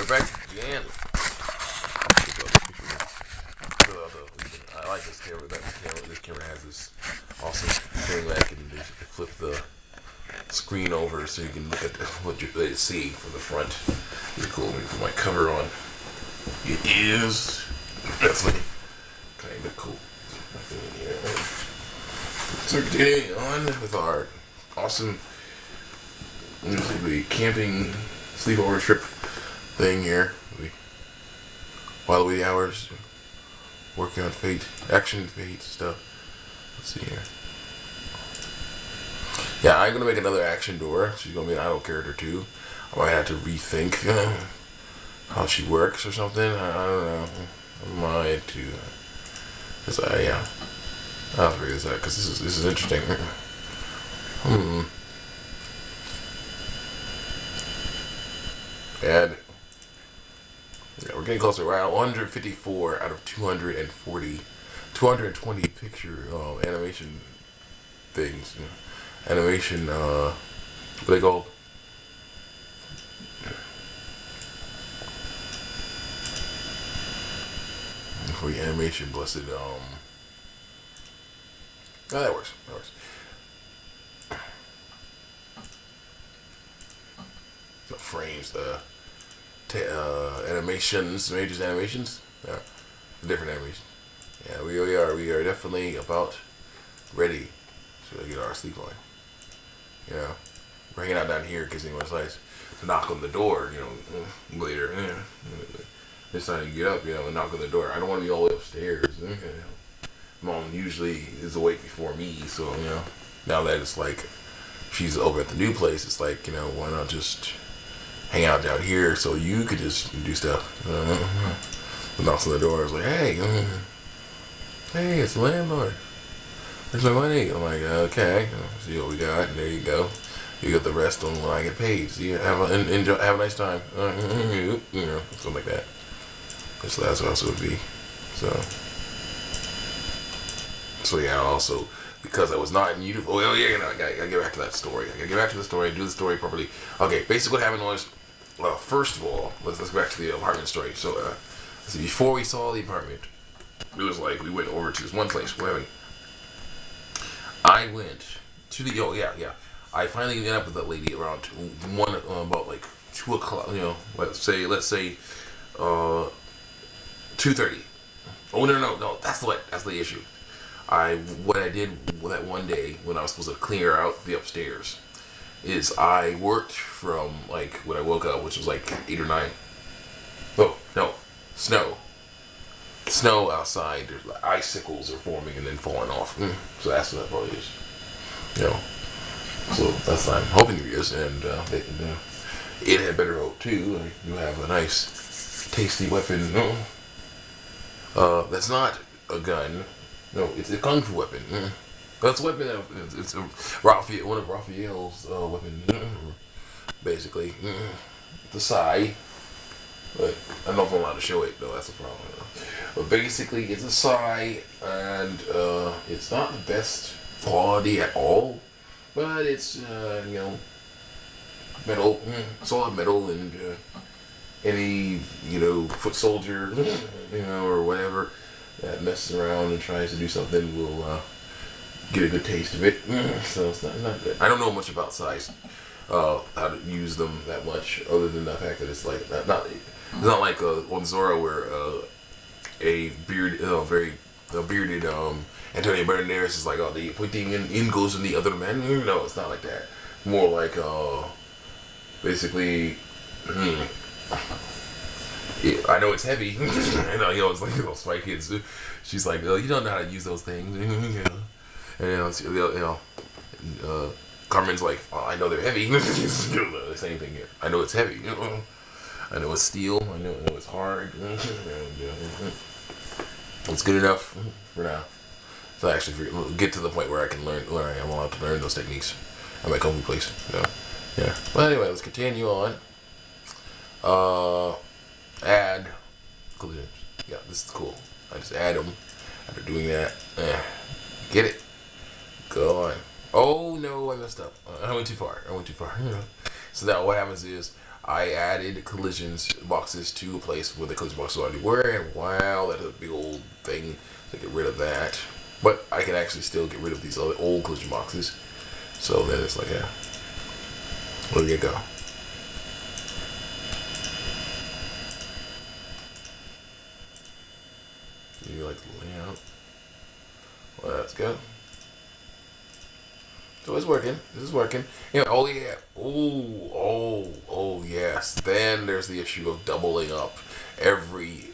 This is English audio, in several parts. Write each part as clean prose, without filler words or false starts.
back again. I like this camera. This camera has this awesome thing that I can flip the screen over so you can look at what you see from the front. It's cool. Let me put my cover on. It is definitely kind of cool. So continuing on with our awesome camping sleepover trip thing here. While away the hours, working on action fate stuff. Let's see here. Yeah, I'm gonna make another action door. She's gonna be an idle character too. I might have to rethink how she works or something. I don't know. I might to, cause I'll figure this out because this is interesting. And yeah, we're getting closer. We're at 154 out of 220 picture animation things. Animation, what they called? For the animation, blessed, oh, that works. The frames, animations, majors animations, yeah, different animations. Yeah, we are definitely about ready to get our sleep on. You know, we're hanging out down here because it's nice to knock on the door, later. This time you get up, and knock on the door. I don't want to be all the way upstairs. Mom usually is awake before me, so, now that it's like she's over at the new place, it's like, why not just hang out down here so you could just do stuff. Knocks on the door. I was like, hey, it's the landlord. Where's my money? I'm like, okay. See what we got, and there you go. You get the rest on when I get paid. See, have a nice time. Something like that. So that's what it would be. So yeah. Also, because I was not in uniform. Oh yeah, I gotta get back to that story. I gotta get back to the story. Do the story properly. Okay. Basically, what happened was, first of all, let's go back to the apartment story. So, see, before we saw the apartment, it was like we went over to this one place. I went to the I finally met up with that lady around about like 2 o'clock. Let's say 2:30. Oh no, that's the issue. What I did that one day when I was supposed to clear out the upstairs is I worked from like when I woke up, which was like 8 or 9. Oh no, snow outside. There's like icicles are forming and then falling off. So that's what that probably is. So that's what I'm hoping it is, and it had better hope too. You have a nice, tasty weapon. That's not a gun. No, it's a kung fu weapon. That's a weapon. It's one of Raphael's weapons. Basically, the sai. But I don't know if I'm allowed to show it though. That's the problem. But basically, it's a sai, and it's not the best quality at all. But it's metal, solid metal, and any foot soldier, or whatever that messes around and tries to do something will get a good taste of it. So it's not good. I don't know much about size, how to use them that much, other than the fact that it's like it's not like on Zora where a bearded Antonio Banderas is like, the pointing in goes in the other man. No, it's not like that. More like basically. I know it's heavy. It's like those Spy Kids. She's like, you don't know how to use those things. And Carmen's like, I know they're heavy. The same thing here. I know it's heavy. I know it's steel. I know it's hard. It's good enough for now. So I actually get to the point where I can learn, where I am allowed to learn those techniques at my kung fu place. So, yeah. Well, anyway, let's continue on. Add collisions. Yeah, this is cool. I just add them. After doing that, get it. Go on. Oh no, I messed up. I went too far. So now what happens is I added collisions boxes to a place where the collision boxes already were, and wow, that's a big old thing to get rid of that. But I can actually still get rid of these other old collision boxes. So then it's like, yeah, there you go. You like the layout? Well, that's good. So it's working. This is working. You know, oh yeah. Oh yes. Then there's the issue of doubling up every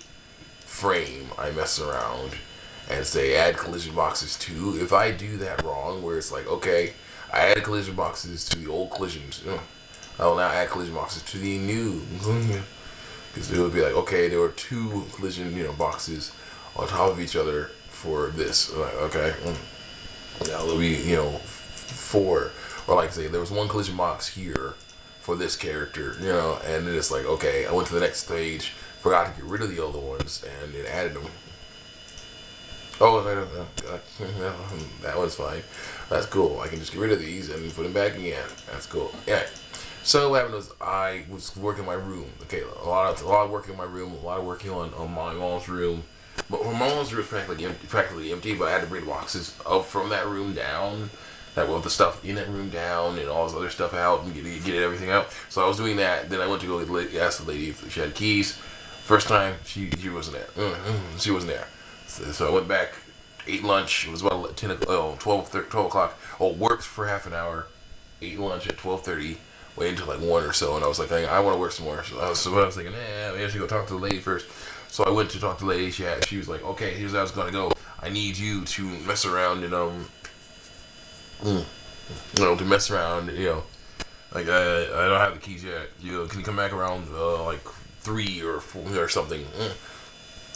frame I mess around and say add collision boxes to. If I do that wrong, where it's like, okay, I added collision boxes to the old collisions. I will now add collision boxes to the new. Because it would be like, okay, there were two collision, boxes on top of each other for this. Like, okay, now there'll be, four, or like say there was one collision box here for this character, and then it's like, okay, I went to the next stage, forgot to get rid of the other ones, and then added them. Oh, that one's fine. That's cool. I can just get rid of these and put them back again. That's cool. Yeah. So what happened was I was working in my room. Okay, a lot of work in my room, a lot of working on my mom's room. But my mom's room was practically empty, but I had to bring boxes up from that room down. That with the stuff in that room down and all this other stuff out and get everything out. So I was doing that. Then I went to go ask the lady if she had keys. First time she wasn't there. She wasn't there. So I went back, ate lunch. It was about 12 o'clock. Worked for half an hour. Ate lunch at 12:30. Waited until like 1 or so, and I was like, I want to work some more. So I was thinking, maybe I should go talk to the lady first. So I went to talk to the lady. She was like, okay, here's how it's gonna go. I need you to mess around and to mess around. Like I don't have the keys yet. Can you come back around like 3 or 4 or something?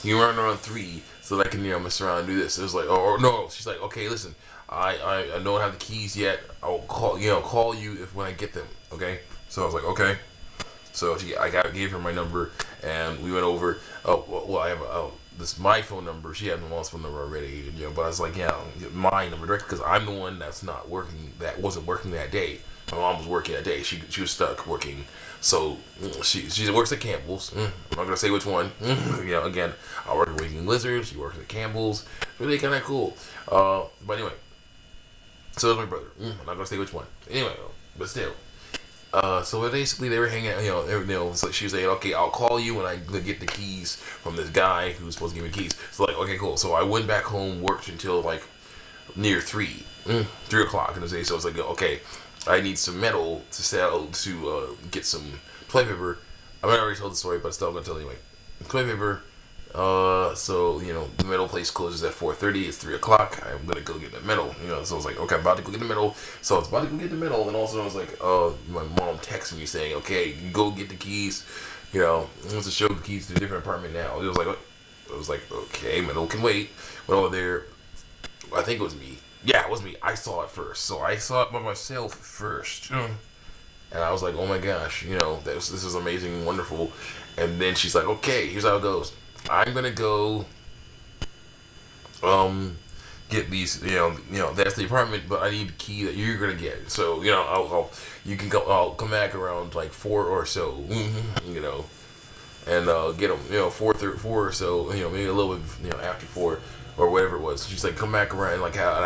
You run around 3 so that I can mess around and do this. It was like, oh no. She's like, okay, listen, I don't have the keys yet. I'll call you if when I get them. Okay. So I was like, okay. So gave her my number and we went over. I have this my phone number. She had my mom's phone number already. But I was like, my number direct because I'm the one that's not working. That wasn't working that day. My mom was working that day. She was stuck working. So she works at Campbell's. I'm not gonna say which one. Again, I work at Waking Lizards. She works at Campbell's. Really kind of cool. But anyway, so that's my brother. I'm not gonna say which one. Anyway, but still. So basically they were hanging out. So she was like, okay, I'll call you when I get the keys from this guy who's supposed to give me the keys. So like, okay, cool. So I went back home, worked until like near 3 o'clock in the day. So I was like, okay, I need some metal to sell to get some play paper. I mean, I already told the story, but still I'm gonna tell you anyway. Play paper. So the metal place closes at 4:30. It's 3 o'clock. I'm gonna go get the metal. So I was like, okay, I'm about to go get the metal. So I was about to go get the metal, and also I was like, my mom texted me saying, okay, you go get the keys. Wants to show the keys to a different apartment now. It was like, okay, metal can wait. Went over there. I think it was me. Yeah, it was me. I saw it first. So I saw it by myself first. And I was like, oh my gosh, this is amazing and wonderful. And then she's like, okay, here's how it goes. I'm gonna go get these, that's the apartment, but I need the key that you're gonna get. So, I'll come back around like 4 or so, and get them, 4 or so, maybe a little bit, after 4 or whatever it was. So she's like, come back around in like half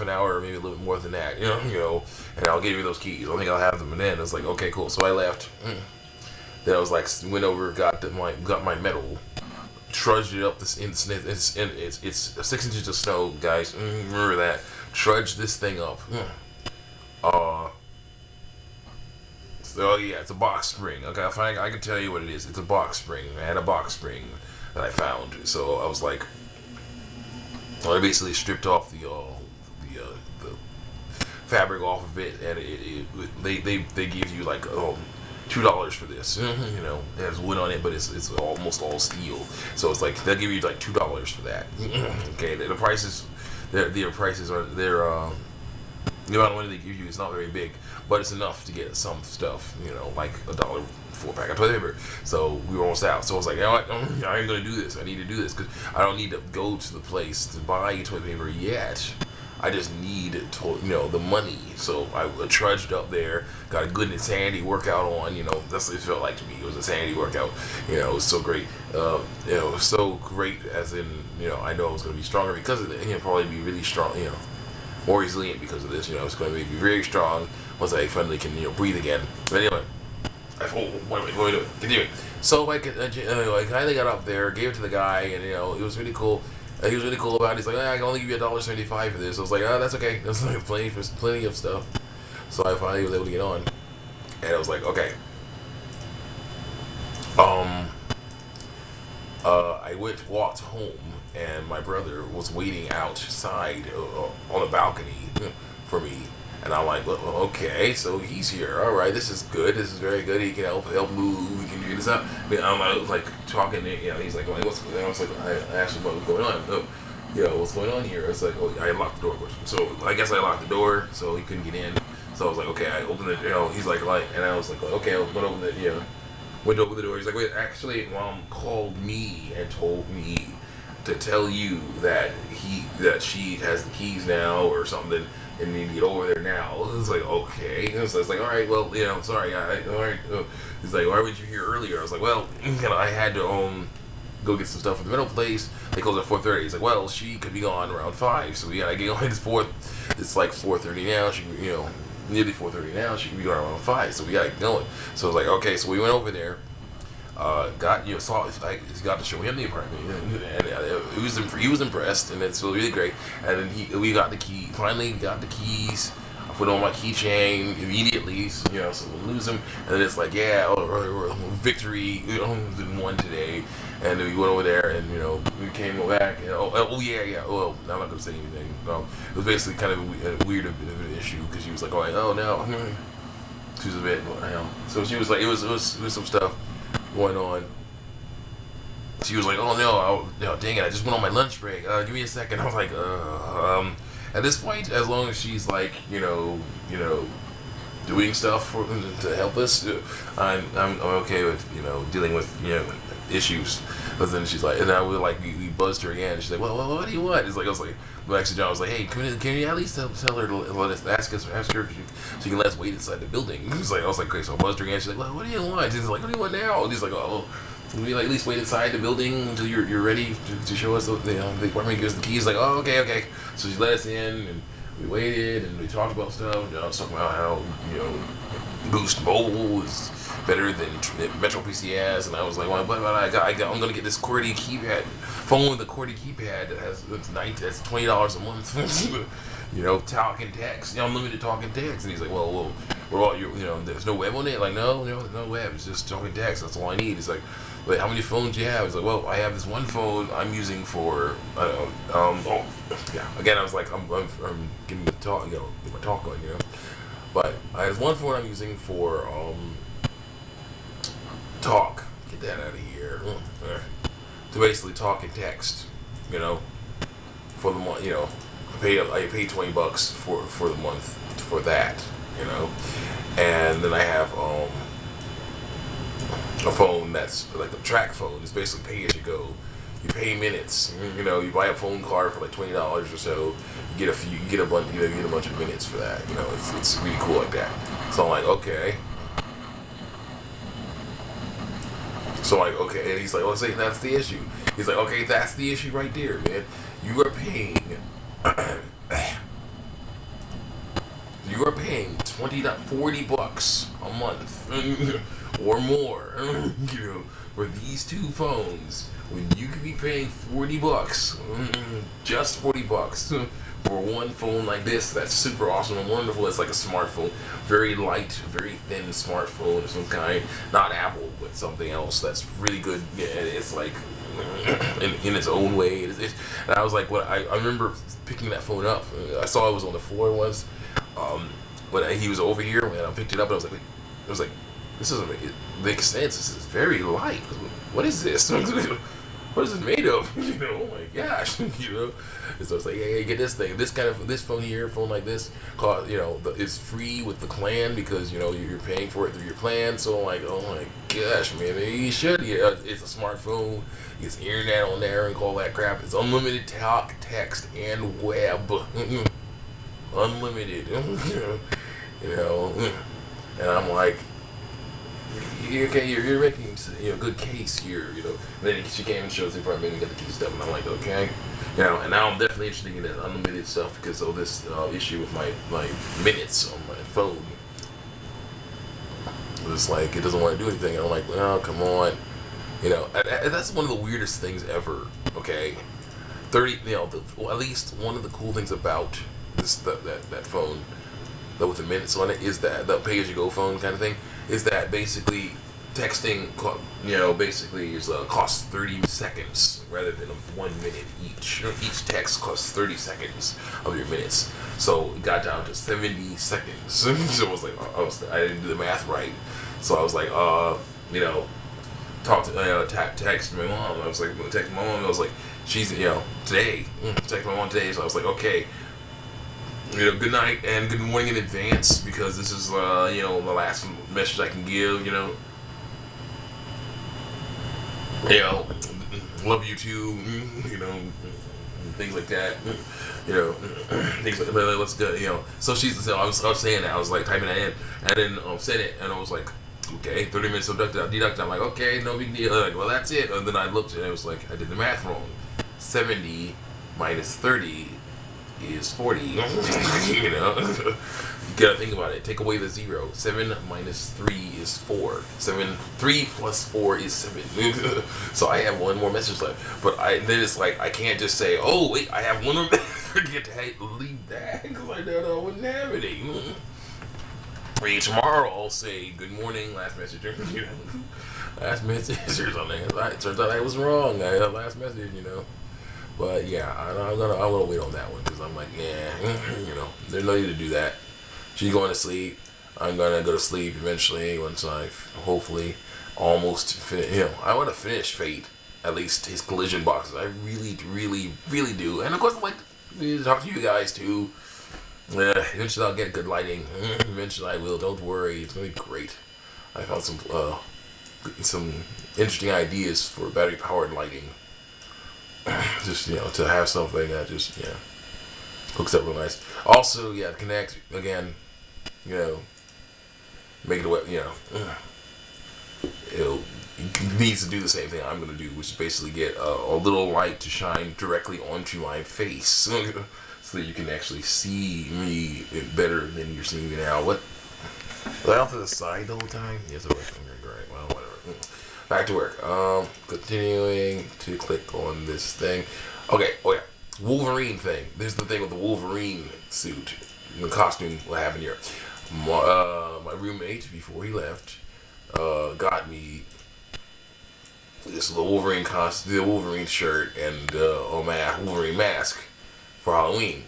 an hour, or maybe a little bit more than that, and I'll give you those keys. I think I'll have them. And then I was like, okay, cool. So I left. Then I was like, went over, got my metal. Trudged it up it's 6 inches of snow, guys. Remember that. Trudged this thing up. So yeah, it's a box spring. Okay, I can tell you what it is. It's a box spring. I had a box spring that I found. So I was like, I basically stripped off the fabric off of it, and they give you like $2 for this. It has wood on it, but it's almost all steel. So it's like they'll give you like $2 for that. Okay, the prices, their prices are the amount of money they give you is not very big, but it's enough to get some stuff. Like $1 for a pack of toilet paper. So we were almost out. So I was like, I ain't gonna do this. I need to do this because I don't need to go to the place to buy toilet paper yet. I just need the money. So I trudged up there, got a good insanity workout on. That's what it felt like to me. It was a insanity workout. It was so great. It was so great, as in, I know I was going to be stronger because of it. Probably be really strong. More resilient because of this. It's going to be very strong once I finally can breathe again. But anyway. What are we doing? Continuing. So I finally got up there, gave it to the guy, and it was really cool. He was really cool about it. He's like, I can only give you $1.75 for this. I was like, that's okay. That's like plenty of stuff. So I finally was able to get on, and I was like, okay. I walked home, and my brother was waiting outside on the balcony for me. And I'm like, well, okay, so he's here. All right, this is good. This is very good. He can help move. He can do this up. I mean, I'm like talking. He's like, what's going on? I was like, I asked him what's going on. What's going on here? It's like, I locked the door. So I guess I locked the door, so he couldn't get in. So I was like, okay, I opened it. He's like, and I was like, okay, I went over the, went over the door. He's like, wait, actually, Mom called me and told me to tell you that she has the keys now or something. And need to get over there now. It's like, okay. So it's like, all right, well, sorry. All right. He's like, why weren't you here earlier? I was like, well, I had to go get some stuff from the middle place. They close at 4:30. He's like, well, she could be gone around 5. So we gotta get on. It's like 4:30 now. She, nearly 4:30 now. She could be gone around 5. So we gotta get going. So I was like, okay. So we went over there. Got to show him the apartment, and he was impressed, and it's really great. And then we got the key. Finally, got the keys. I put on my keychain immediately, so we'll lose them. And then it's like, victory, won today. And then we went over there, and we came back. And, well, I'm not gonna say anything. It was basically kind of a weird bit of an issue because she was like, oh no, she was a bit, so she was like, it was some stuff going on. She was like, oh no, dang it, I just went on my lunch break. Give me a second. I was like, at this point, as long as she's like, doing stuff to help us, I'm okay with dealing with issues. But then she's like, and I was like, we buzzed her again. And she's like, well, what do you want? It's like, I was like, actually, John was like, hey, can you at least tell her to let us ask her if she can let us wait inside the building? I was like, okay, so I buzzed her again. She's like, well, what do you want? She's like, what do you want now? And he's like, oh, can we at least wait inside the building until you're ready to show us the apartment, gives us the keys? Like, oh, okay. So she let us in, and we waited, and we talked about stuff. I was talking about how Boost Mobile is better than Metro PCS, and I was like, well, I'm gonna get this QWERTY keypad phone with a QWERTY keypad that has that's $20 a month. Talk and text, unlimited talk and text. And he's like, well, we're all there's no web on it. Like, no, there's no web. It's just talk and text. That's all I need. He's like, wait, how many phones do you have? He's like, well, I have this one phone I'm using for Again, I was like, I'm getting the talk, get my talk on, But I have one phone I'm using for talk. Get that out of here. To basically talk and text, for the month. I pay $20 for the month for that, and then I have a phone that's like a track phone. It's basically pay as you go. You pay minutes. You buy a phone card for like $20 or so. You get a bunch of minutes for that. It's really cool like that. So I'm like, okay. So I'm like, okay, and he's like, say that's the issue. He's like, okay, that's the issue right there, man. You are paying $40 a month or more, for these two phones, when you could be paying $40, just $40 for one phone like this. That's super awesome and wonderful. It's like a smartphone, very light, very thin smartphone of some kind, not Apple, but something else that's really good. Yeah, it's like in its own way. And I was like, I remember picking that phone up. I saw it was on the floor once, but he was over here and I picked it up. And I was like, this doesn't make sense. This is very light. What is this? What is it made of? Oh my gosh, And so it's like, hey, get this thing. This phone here, phone like this, is free with the plan because you're paying for it through your plan. So I'm like, oh my gosh, man, you should. It's a smartphone. It's internet on there and all that crap. It's unlimited talk, text, and web. unlimited. You know, and I'm like, okay, you're making good case here. And then she came and showed me for a minute, got the key stuff, and I'm like, okay. And now I'm definitely interested in that unlimited stuff because of this issue with my minutes on my phone. It's like it doesn't want to do anything. And I'm like, oh, come on. That's one of the weirdest things ever. Okay, 30. At least one of the cool things about that phone, that with the minutes on it, is that the pay-as-you-go phone kind of thing. Is that basically texting? Basically is costs 30 seconds rather than 1 minute each. Each text costs 30 seconds of your minutes. So it got down to 70 seconds. So I was like, I didn't do the math right. So I was like, text my mom. I was like, text my mom. I was like, she's today. Text my mom today. So I was like, okay. Good night and good morning in advance because this is the last message I can give. Love you too. Things like that. Things like that. Let's go. So I was saying that I was like typing that in and then said it and I was like, okay, 30 minutes deducted. I'm like, okay, no big deal. Like, well, that's it. And then I looked and it was like I did the math wrong. 70 minus 30 is 40. You gotta think about it. Take away the 0. 7 minus 3 is 4. 3 plus 4 is 7. So I have one more message left. But then it's like I can't just say, oh wait, I have one more message. Forget to leave that because I don't know what's happening. Tomorrow I'll say good morning, last message. Last message or something. It turns out I was wrong. I had last message. But yeah, I'm gonna wait on that one because I'm like, there's no need to do that. She's going to sleep. I'm gonna go to sleep eventually once I hopefully almost finish. I want to finish Fate, at least his collision boxes. I really, really, really do. And of course, I'd like to talk to you guys too. Eventually, I'll get good lighting. Eventually, I will. Don't worry, it's gonna be great. I found some interesting ideas for battery powered lighting. Just to have something that just hooks up real nice. Also, connect again. Make it it needs to do the same thing I'm gonna do, which is basically get a little light to shine directly onto my face, so that you can actually see me better than you're seeing me now. What? Was I off to the side the whole time? Yes, it was. Great. Well, whatever. Back to work. Continuing to click on this thing. Okay. Oh yeah, Wolverine thing. There's the thing with the Wolverine suit, the costume. What happened here? My roommate before he left got me the Wolverine costume, the Wolverine shirt, and Wolverine mask for Halloween.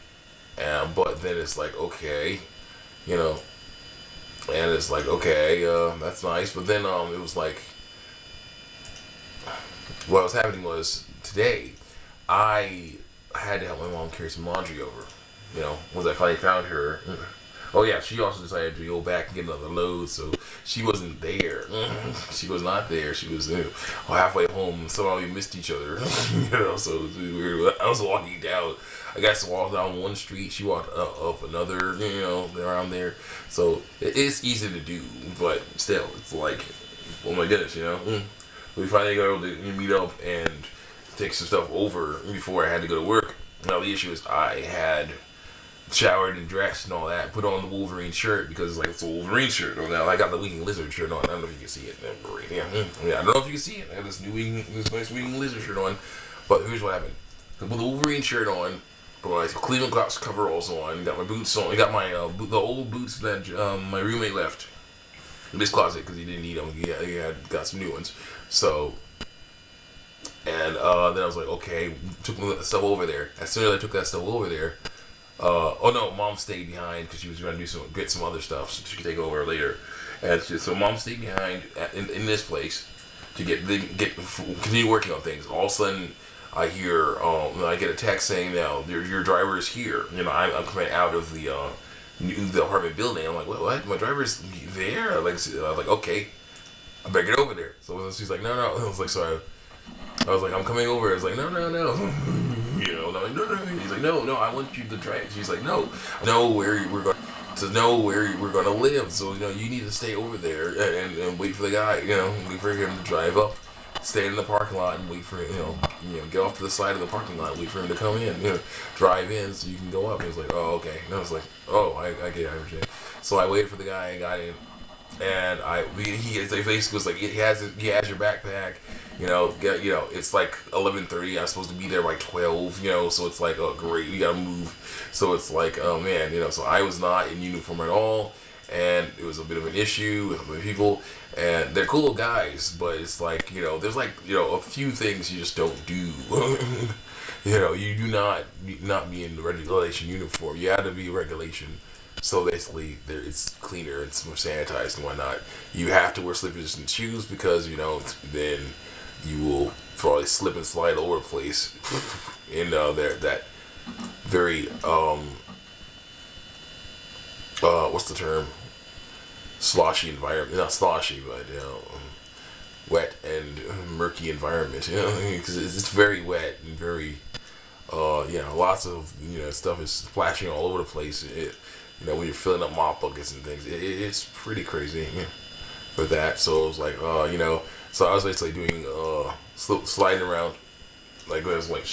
But then it's like, okay, and it's like, okay, that's nice. But then it was like, what was happening was today I had to help my mom carry some laundry over. Once I finally found her. Oh yeah, she also decided to go back and get another load, so she wasn't there. She was not there. She was halfway home. Somehow we missed each other. So it was weird. I was walking down. I got to walk down one street. She walked up another. Around there. So it is easy to do, but still, it's like, oh my goodness, We finally got able to meet up and take some stuff over before I had to go to work. Now the issue is I had showered and dressed and all that, put on the Wolverine shirt because it's a Wolverine shirt. Now I got the Winging Lizard shirt on. I don't know if you can see it. I don't know if you can see it. I have this nice Winging Lizard shirt on. But here's what happened. I put the Wolverine shirt on, put my Cleveland Cops coveralls on, got my boots on, I got my the old boots that my roommate left in this closet because he didn't need them. He had got some new ones. So, and then I was like, okay, took the stuff over there. As soon as I took that stuff over there, Mom stayed behind because she was going to get some other stuff so she could take over later. And so Mom stayed behind in this place to continue working on things. All of a sudden, I hear I get a text saying, "Now your driver is here." I'm coming out of the apartment building. I'm like, what? My driver's there? I was like, okay, I better get over there. So she's like, no. I was like, sorry. I was like, I'm coming over. I was like, no. You know, and I'm like, no, no. He's like, no, I want you to drive. She's like, no, know where we're going to know where we're going to live. So, you know, you need to stay over there and wait for the guy, you know, wait for him to drive up, stay in the parking lot and wait for, you know, get off to the side of the parking lot, wait for him to come in, you know, drive in so you can go up. And he was like, oh, okay. And I was like, oh, I get it, I understand. So I waited for the guy and got in. And he basically was like, he has your backpack, you know, it's like 11:30. I'm supposed to be there by 12, you know, so it's like, oh great, we gotta move. So it's like, oh man, you know, so I was not in uniform at all, and it was a bit of an issue with other people, and they're cool guys, but it's like, you know, there's like, you know, a few things you just don't do. You know, you do not be in the regulation uniform. You have to be regulation. So basically, it's cleaner, it's more sanitized and whatnot. You have to wear slippers and shoes because, you know, then you will probably slip and slide all over the place in that very what's the term? Sloshy environment. Not sloshy, but you know, wet and murky environment. You know, because it's very wet and very you know, lots of, you know, stuff is splashing all over the place. You know, when you're filling up mop buckets and things, it's pretty crazy for that. So it was like, you know, so I was basically doing sliding around, like I was like,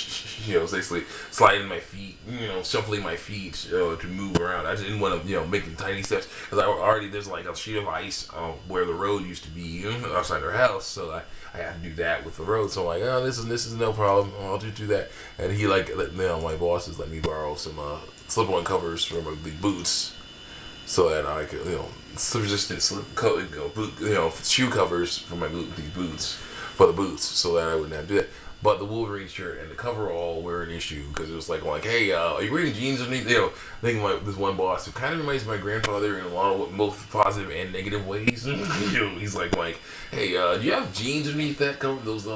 you know, basically sliding my feet, you know, shuffling my feet to move around. I just didn't want to, you know, make the tiny steps because I already, there's like a sheet of ice where the road used to be outside our house, so I have to do that with the road. So I'm like, oh, this is no problem. I'll just do that. And he like, you know, my bosses let me borrow some slip-on covers from the boots so that I could, you know, resistant shoe covers for my boots for the boots, so that I wouldn't have to do that. But the Wolverine shirt and the coverall were an issue because it was like, hey, are you wearing jeans underneath? You know, I think this one boss who kind of reminds me of my grandfather in a lot of both positive and negative ways. You know, he's like, hey, do you have jeans underneath those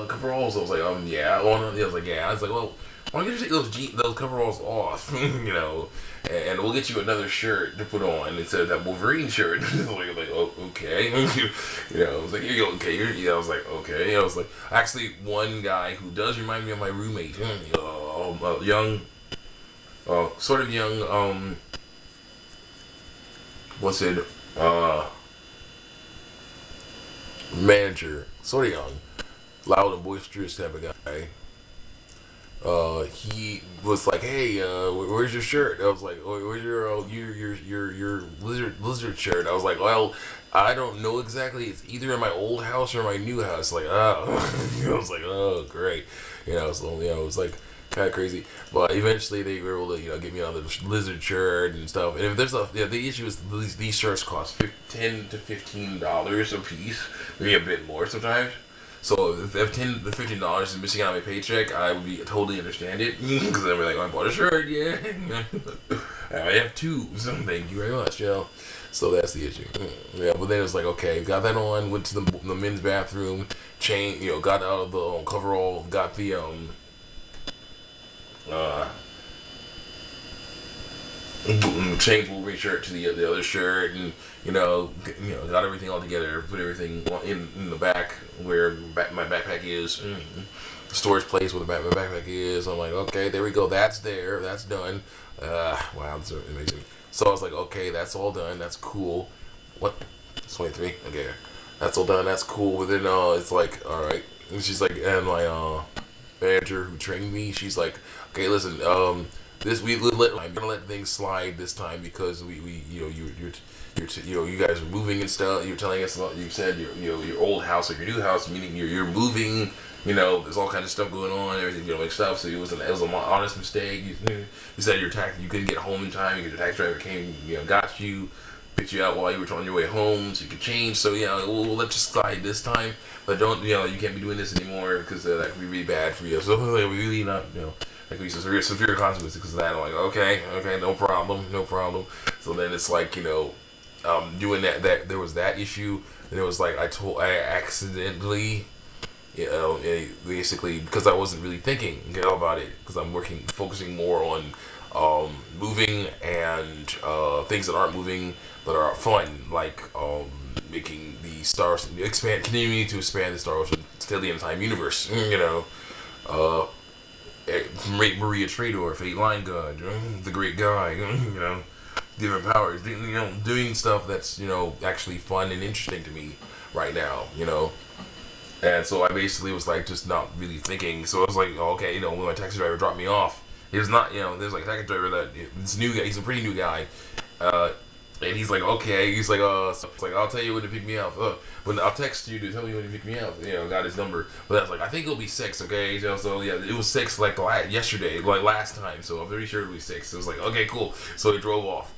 coveralls? I was like, yeah. I was like, yeah. I was like, well, why don't you take those coveralls off? You know, and we'll get you another shirt to put on instead of that Wolverine shirt. like, oh, okay. You know, I was like, you're okay. I was like, okay. You know, I was like, actually, one guy who does remind me of my roommate, young, sort of young, manager, sort of young, loud and boisterous type of guy. He was like, hey, where's your shirt? I was like, oh, where's your lizard shirt? I was like, well, I don't know exactly. It's either in my old house or my new house. Like, oh, I was like, oh, great. You know, so, you know, it was like kind of crazy. But eventually they were able to, you know, get me another lizard shirt and stuff. And if there's the issue is these shirts cost $10 to $15 a piece, maybe a bit more sometimes. So if $10 to $15 is missing out on my paycheck, I would totally understand it because I'd be like, I bought a shirt, yeah. I have two, so thank you very much, you know. So that's the issue. Yeah, but then it was like, okay, got that on, went to the men's bathroom, got out of the coverall, got the changed Wolverine shirt to the other shirt, and got everything all together, put everything in the back where my backpack is, the storage place where my backpack is. I'm like, okay, there we go, that's there, that's done. Wow, that's amazing. So I was like, okay, that's all done, that's cool. What? It's 23. Okay, that's all done, that's cool. But then it's like, all right. And she's like, and my manager who trained me, she's like, okay, listen, I'm gonna let things slide this time because you guys are moving and stuff. You're telling us about, you said your old house or your new house, meaning you're moving. There's all kinds of stuff going on, everything mixed up. So it was an honest mistake. You said you couldn't get home in time because your taxi driver came, got you, picked you up while you were on your way home, so you could change. So we'll let you slide this time, but don't you can't be doing this anymore because that could be really bad for you. So we really not like we severe consequences because of that. I'm like, okay, no problem. So then it's like doing that there was that issue. And it was like I accidentally. Basically because I wasn't really thinking about it because I'm focusing more on moving and things that aren't moving that are fun, like making the stars continuing to expand the Star Wars Steadily in Time universe. Maria Trador, Fate Line God, the great guy, you know, different powers, you know, doing stuff that's, you know, actually fun and interesting to me right now, you know. And so I basically was like just not really thinking. So I was like, oh, okay, you know, when my taxi driver dropped me off, he was not, you know, there's like a taxi driver that this new guy, he's a pretty new guy, and he's like, okay, he's like, so it's like, I'll tell you when to pick me up. When I'll text you to tell me when to pick me up. You know, got his number, but I was like, I think it'll be 6, okay? So yeah, it was 6 like yesterday, like last time. So I'm pretty sure it'll be 6. So it was like, okay, cool. So he drove off.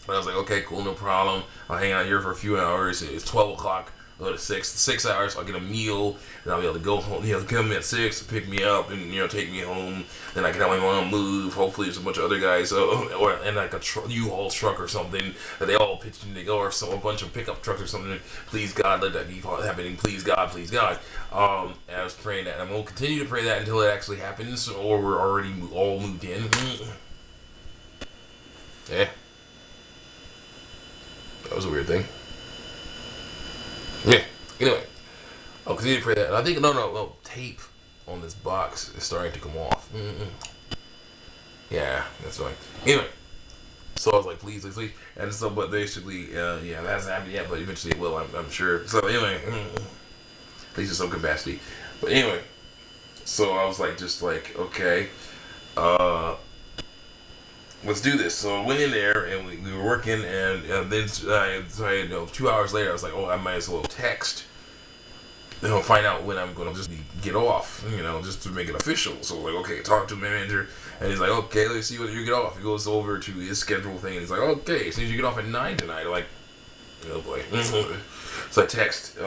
And I was like, okay, cool, no problem. I'll hang out here for a few hours. It's 12 o'clock. I'll go to 6 hours. I'll get a meal, and I'll be able to go home. You know, come at 6, pick me up, and you know, take me home. Then I can have my own move. Hopefully, there's a bunch of other guys, or and like a U-Haul truck or something that they all pitched in to go, or a bunch of pickup trucks or something. Please God, let that be happening. Please God, please God. And I was praying that, and I'm gonna continue to pray that until it actually happens, or we're already all moved in. Yeah. That was a weird thing. Yeah. Anyway, I'll continue to pray that. And I think no, tape on this box is starting to come off. Yeah, that's fine. Anyway, so I was like, please, please, please. And so, but basically, yeah, that hasn't happened yet, but eventually it will, I'm sure. So anyway, at least in some capacity. But anyway, so I was like, just like, okay, let's do this. So I went in there and we were working, and then you know, 2 hours later, I was like, oh, I might as well text, you know, find out when I'm going to just get off, you know, just to make it official. So like, okay, talk to my manager, and he's like, okay, let's see when you get off. He goes over to his schedule thing, and he's like, okay, so you get off at 9 tonight. I'm like, oh boy. So I text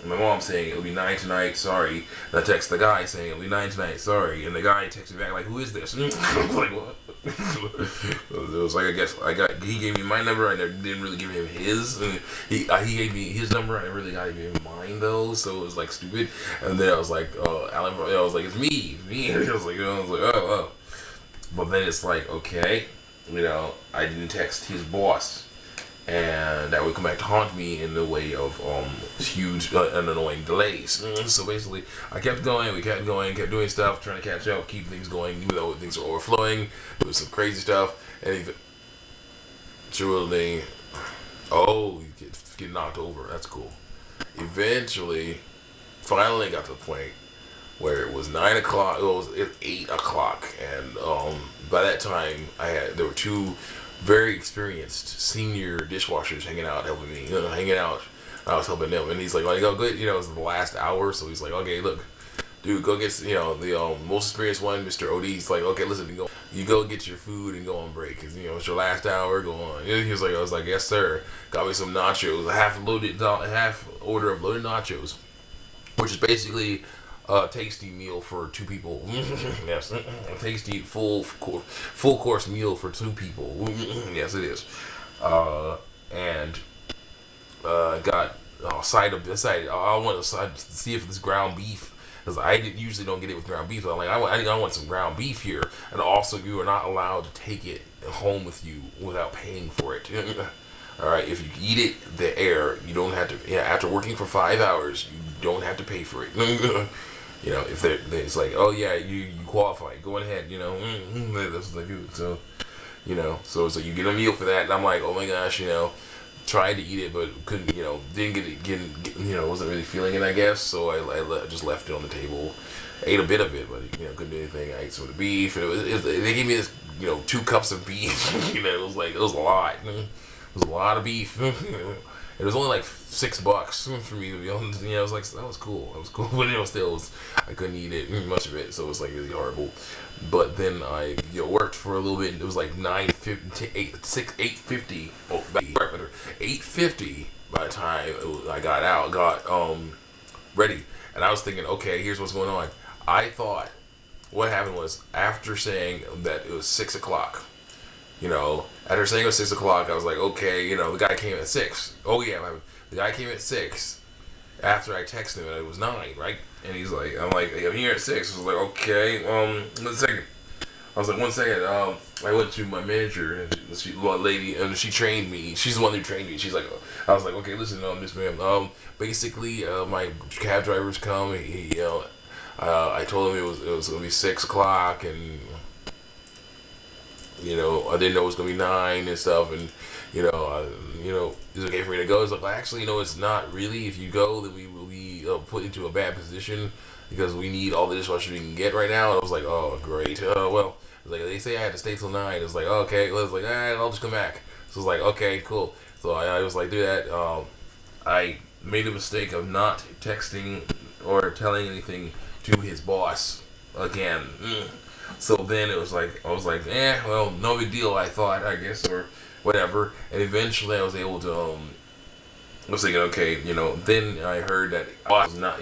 my mom saying it'll be 9 tonight, sorry. And I text the guy saying it'll be 9 tonight, sorry. And the guy texted me back like, who is this? I was like, what? It was like, I guess he gave me my number. I didn't really give him his. And he gave me his number. I really got to give him mine though, so it was like stupid. And then I was like, Alan, I was like, it's me. And I was like, oh. But then it's like, okay, you know, I didn't text his boss, and that would come back to haunt me in the way of huge and annoying delays. So basically, I kept going, kept doing stuff, trying to catch up, keep things going, even though things are overflowing. There was some crazy stuff, and eventually, oh, you get knocked over. That's cool. Eventually, finally got to the point where it was 9 o'clock. It was 8 o'clock, and by that time, there were 2 very experienced senior dishwashers hanging out, helping me, you know, hanging out. I was helping them, and he's like, oh, good, you know, it was the last hour, so he's like, okay, look, dude, go get, you know, the most experienced one, Mr. OD. He's like, okay, listen, you go get your food and go on break, cause you know it's your last hour. Go on. He was like, I was like, yes, sir. Got me some nachos, half order of loaded nachos, which is basically a tasty meal for 2 people. Yes, a tasty full course meal for 2 people. Yes, it is. And got side. I want to see if this ground beef, because I usually don't get it with ground beef. So I'm like, I want some ground beef here. And also, you are not allowed to take it home with you without paying for it. All right, if you eat it the air, you don't have to. Yeah, after working for 5 hours, you don't have to pay for it. You know, if it's like, oh yeah, you qualify, go ahead, you know, that's what they do. So, you know, so it's like you get a meal for that, and I'm like, oh my gosh, you know, tried to eat it, but couldn't, you know, didn't get you know, wasn't really feeling it, I guess. So I just left it on the table, ate a bit of it, but you know, couldn't do anything. I ate some of the beef, and they gave me this, you know, 2 cups of beef. You know, it was a lot. It was a lot of beef. It was only like $6 for me to be honest. You know, I was like, that was cool. But you know, still, I couldn't eat it, much of it, so it was like really horrible. But then I, you know, worked for a little bit. It was like 8:50. Oh, 8:50 by the time I got ready, and I was thinking, okay, here's what's going on. I thought what happened was, after saying that it was 6 o'clock. You know, after saying it was 6 o'clock, I was like, okay, you know, the guy came at 6. Oh yeah, the guy came at 6 after I texted him, and it was 9, right? And he's like, I'm here at 6. I was like, okay, 1 second. I was like, 1 second. I went to my manager, and lady, and she trained me. She's the one who trained me. She's like, I was like, okay, listen, Miss Ma'am, basically, my cab driver's come. I told him it was gonna be 6 o'clock, and I didn't know it was gonna be 9 and stuff, and it's okay for me to go. It's like, well, actually, it's not really. If you go, then we will be put into a bad position because we need all the dishwashers we can get right now. And I was like, oh, great. Well, it's like they say I had to stay till 9. It's like, okay. Well, it's like, I'll just come back. So it's like, okay, cool. So I was like, do that. I made a mistake of not texting or telling anything to his boss again. So then I was like, well, no big deal. I thought, I guess, or whatever. And eventually, I was able to. I was thinking, okay, Then I heard that boss was not,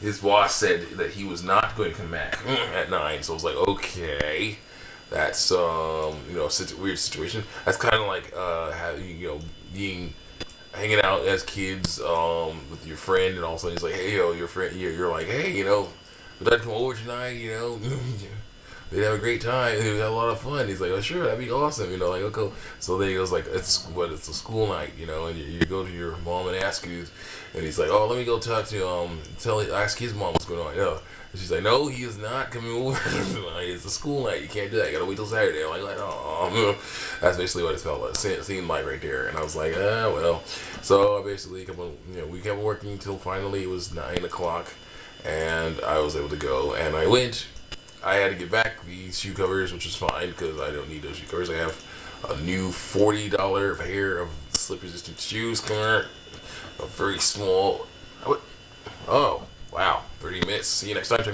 his boss said that he was not going to come back at 9. So I was like, okay, that's weird situation. That's kind of like having being hanging out as kids with your friend, and all of a sudden he's like, hey, your friend, you're like, hey, would I come over tonight? They'd have a great time. They had a lot of fun. He's like, oh, sure, that'd be awesome. Like, okay. So then he goes like, it's a school night, and you go to your mom and ask you, and he's like, oh, let me go talk to ask his mom what's going on. And she's like, no, he is not coming over. It's a school night. You can't do that. You gotta wait till Saturday. I'm like, oh, that's basically what it felt like. Seemed like right there. And I was like, well. So I basically we kept working until finally it was 9 o'clock, and I was able to go, and I went. I had to get back these shoe covers, which is fine because I don't need those shoe covers. I have a new $40 pair of slip-resistant shoes coming out. A very small. Oh, wow. 30 minutes. See you next time.